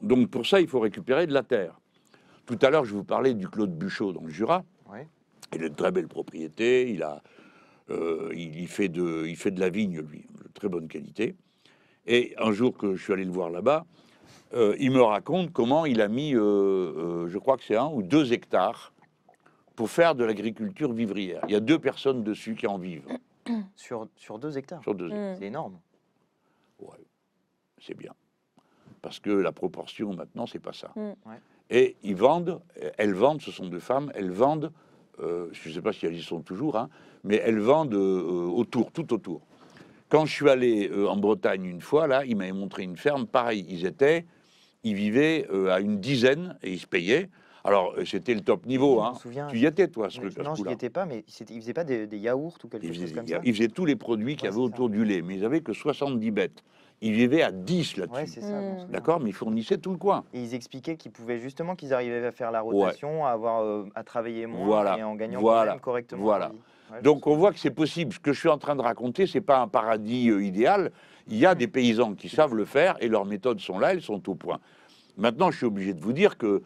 Donc pour ça, il faut récupérer de la terre. Tout à l'heure, je vous parlais du Clos de Buchot dans le Jura. Ouais. Il a une très belle propriété. Il fait de la vigne, lui, de très bonne qualité. Et un jour que je suis allé le voir là-bas, il me raconte comment il a mis, je crois que c'est 1 ou 2 hectares pour faire de l'agriculture vivrière. Il y a 2 personnes dessus qui en vivent. Sur 2 hectares. Sur 2 hectares. C'est énorme. Ouais, c'est bien. Parce que la proportion maintenant, c'est pas ça. Ouais. Et ils vendent, elles vendent, ce sont 2 femmes, elles vendent, je ne sais pas si elles y sont toujours, hein, mais elles vendent autour, tout autour. Quand je suis allé en Bretagne une fois, là, ils m'avaient montré une ferme, pareil, ils vivaient à une dizaine et ils se payaient. Alors, c'était le top niveau, Je hein. me souviens. Tu y étais, toi, ce Mais truc, à ce non, je n'y coup-là. étais pas, mais ils faisaient pas des yaourts ou quelque Ils chose comme faisaient, ça? ils faisaient tous les produits qu'il y Ouais, avait c'est ça. autour du lait, mais ils avaient que 70 bêtes. Ils vivaient à 10 Ouais, là-dessus. c'est ça, je m'en souviens. D'accord, mais ils fournissaient tout le coin. Et ils expliquaient qu'ils pouvaient justement, qu'ils arrivaient à faire la rotation, à avoir, à travailler moins Voilà, et en gagnant quand voilà, même correctement voilà. leur vie. Ouais, je me Donc on souviens. voit que c'est possible. Ce que je suis en train de raconter, c'est pas un paradis idéal. Il y a des paysans qui savent le faire et leurs méthodes sont là, elles sont au point. Maintenant, je suis obligé de vous dire que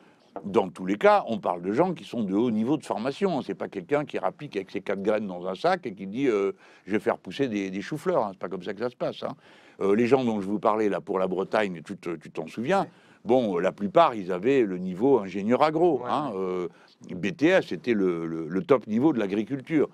dans tous les cas, on parle de gens qui sont de haut niveau de formation. C'est pas quelqu'un qui rapplique avec ses 4 graines dans un sac et qui dit je vais faire pousser des choux-fleurs. Hein. C'est pas comme ça que ça se passe. Hein. Les gens dont je vous parlais là pour la Bretagne, tu t'en souviens? Ouais. Bon, la plupart, ils avaient le niveau ingénieur agro. Ouais, Hein. BTS, c'était le top niveau de l'agriculture.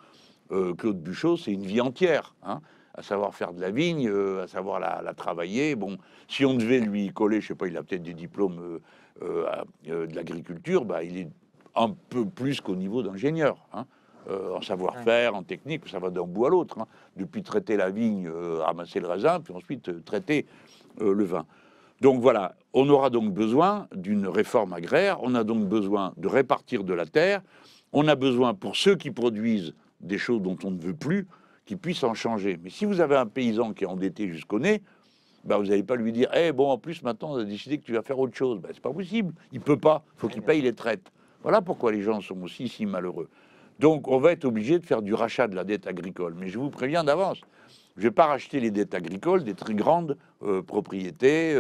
Claude Buchot, c'est une vie entière, hein, à savoir faire de la vigne, à savoir la travailler. Bon, si on devait lui coller, je sais pas, il a peut-être des diplômes de l'agriculture, bah, il est un peu plus qu'au niveau d'ingénieur, hein, en savoir-faire, en technique, ça va d'un bout à l'autre, hein, depuis traiter la vigne, ramasser le raisin, puis ensuite traiter le vin. Donc voilà, on aura donc besoin d'une réforme agraire, on a donc besoin de répartir de la terre, on a besoin pour ceux qui produisent des choses dont on ne veut plus, qu'ils puissent en changer. Mais si vous avez un paysan qui est endetté jusqu'au nez, bah vous n'allez pas lui dire eh bon, en plus, maintenant, on a décidé que tu vas faire autre chose. Bah, c'est pas possible. Il peut pas. Il faut qu'il paye les traites. Voilà pourquoi les gens sont aussi si malheureux. Donc, on va être obligé de faire du rachat de la dette agricole. Mais je vous préviens d'avance, je ne vais pas racheter les dettes agricoles des très grandes propriétés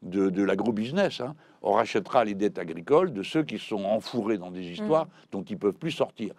de l'agro-business. Hein. On rachètera les dettes agricoles de ceux qui sont enfourés dans des histoires dont ils ne peuvent plus sortir.